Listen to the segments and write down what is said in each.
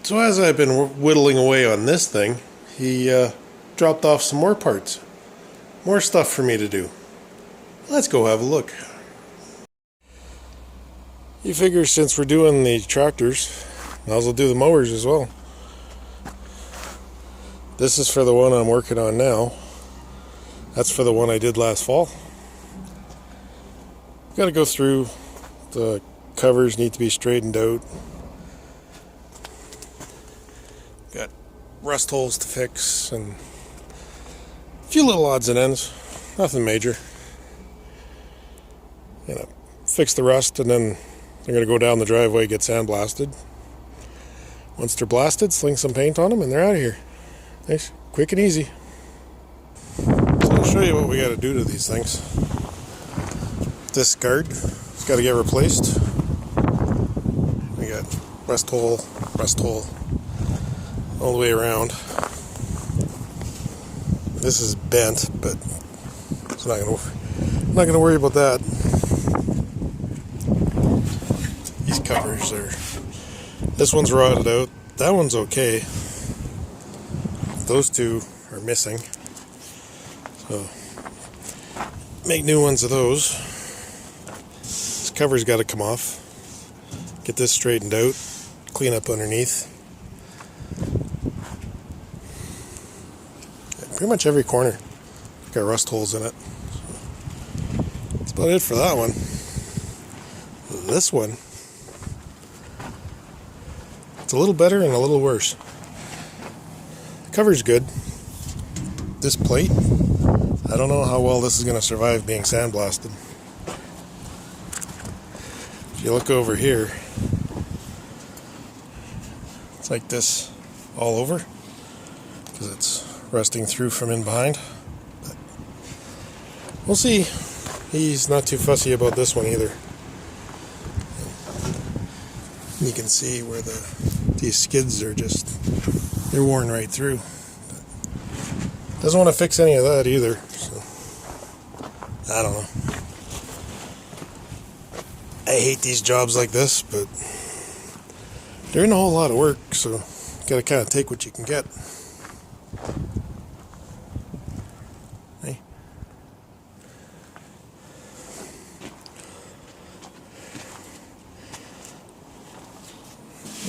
So as I've been whittling away on this thing, he dropped off some more parts. More stuff for me to do. Let's go have a look. He figures since we're doing the tractors, might as well do the mowers as well. This is for the one I'm working on now. That's for the one I did last fall. Got to go through. The covers need to be straightened out. Got rust holes to fix and a few little odds and ends. Nothing major. Gonna fix the rust and then they're gonna go down the driveway, get sandblasted. Once they're blasted, sling some paint on them and they're out of here. Nice, quick and easy. So I'll show you what we got to do to these things. This guard has got to get replaced. We got rust hole, all the way around. This is bent, but it's not gonna worry about that. These covers are. This one's rotted out. That one's okay. Those two are missing. So make new ones of those. This cover's got to come off. Get this straightened out. Clean up underneath. Pretty much every corner got rust holes in it. So that's about it for that one. This one, it's a little better and a little worse. The cover's good. This plate, I don't know how well this is going to survive being sandblasted. If you look over here, it's like this all over because it's rusting through from in behind. But we'll see. He's not too fussy about this one either. You can see where these skids are they're worn right through. But doesn't want to fix any of that either. So I don't know. I hate these jobs like this, but there ain't a whole lot of work, so you gotta kind of take what you can get. Hey.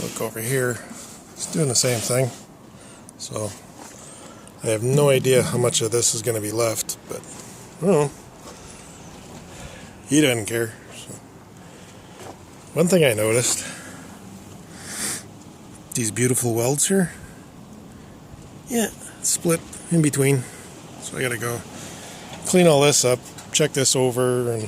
Look over here. It's doing the same thing. So I have no idea how much of this is going to be left, but I don't know. He doesn't care. So. One thing I noticed, these beautiful welds here, yeah, split in between. So I gotta go clean all this up, check this over, and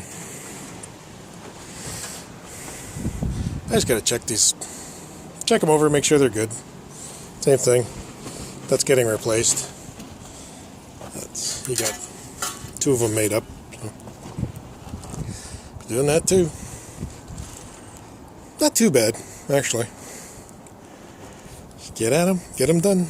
I just gotta check them over, make sure they're good. Same thing. That's getting replaced. You got two of them made up. So. Doing that too. Not too bad, actually. Get at them, get them done.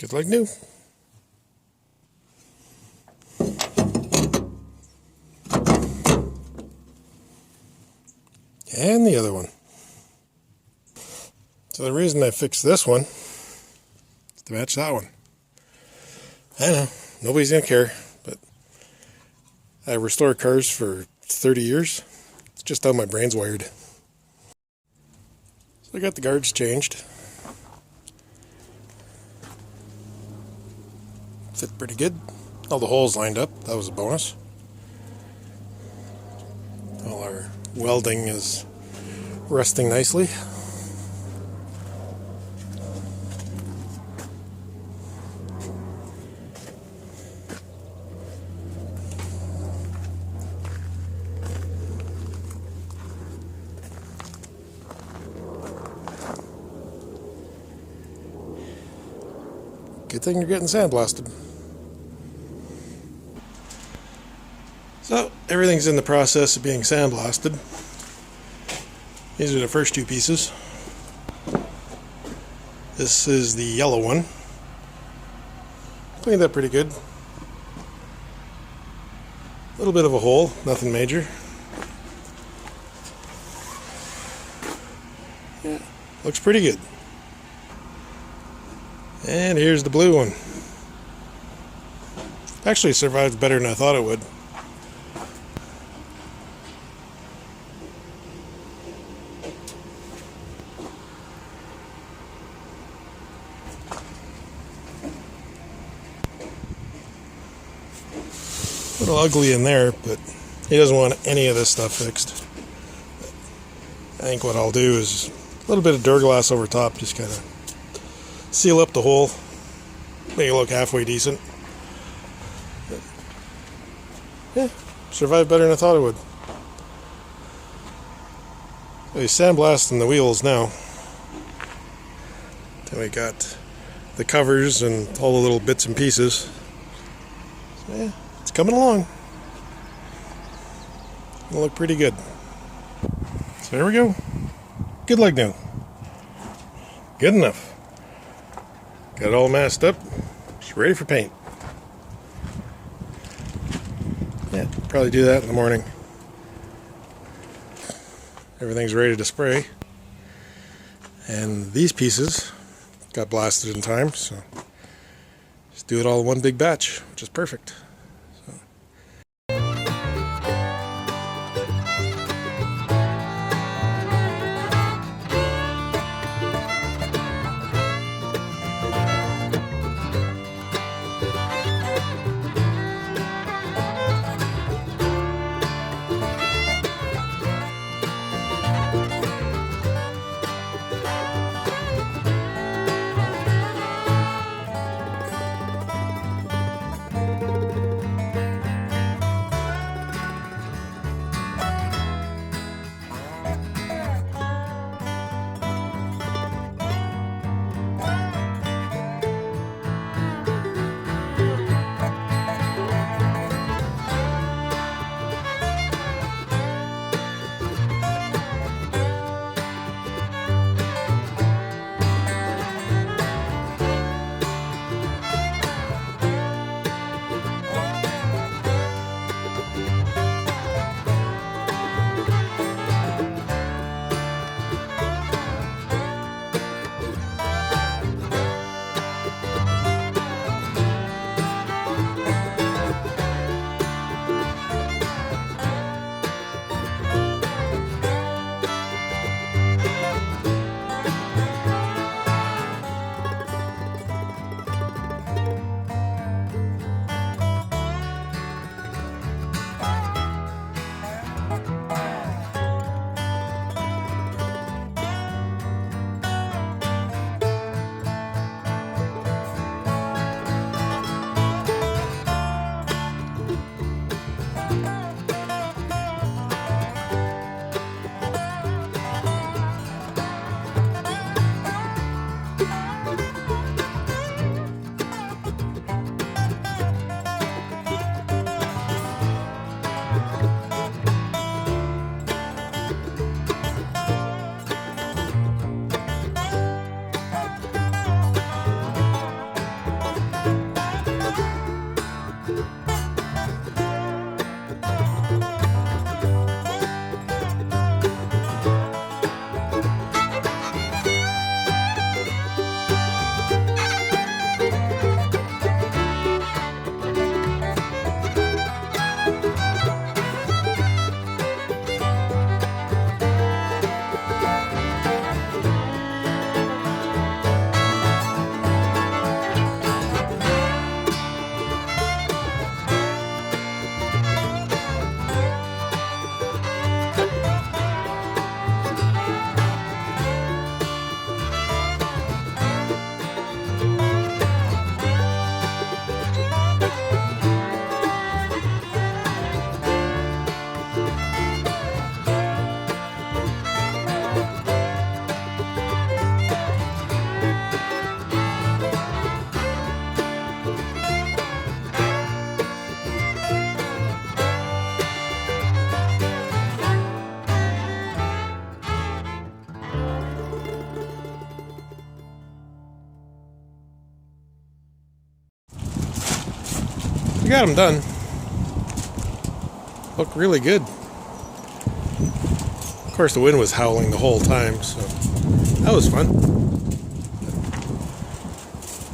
Just like new. And the other one. So the reason I fixed this one is to match that one. I know, nobody's gonna care, but I restore cars for 30 years. It's just how my brain's wired. So I got the guards changed. Fit pretty good. All the holes lined up, that was a bonus. All our welding is resting nicely. Good thing you're getting sandblasted. So everything's in the process of being sandblasted. These are the first two pieces. This is the yellow one. Cleaned up pretty good. A little bit of a hole, nothing major. Yeah, looks pretty good. And here's the blue one. Actually survived better than I thought it would. A little ugly in there, but he doesn't want any of this stuff fixed. I think what I'll do is a little bit of Duraglass over top, just kind of seal up the hole, make it look halfway decent. But, yeah, survived better than I thought it would. He's sandblasting the wheels now. Then we got the covers and all the little bits and pieces. So, yeah, it's coming along. It'll look pretty good. So there we go. Good like new. Good enough. Got it all masked up. Just ready for paint. Yeah, probably do that in the morning. Everything's ready to spray. And these pieces got blasted in time, so just do it all in one big batch, which is perfect. got them done. Look really good. Of course, the wind was howling the whole time, so that was fun.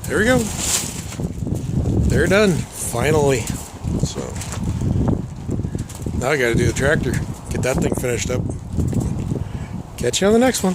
There we go. They're done, finally. So now I got to do the tractor, get that thing finished up. Catch you on the next one.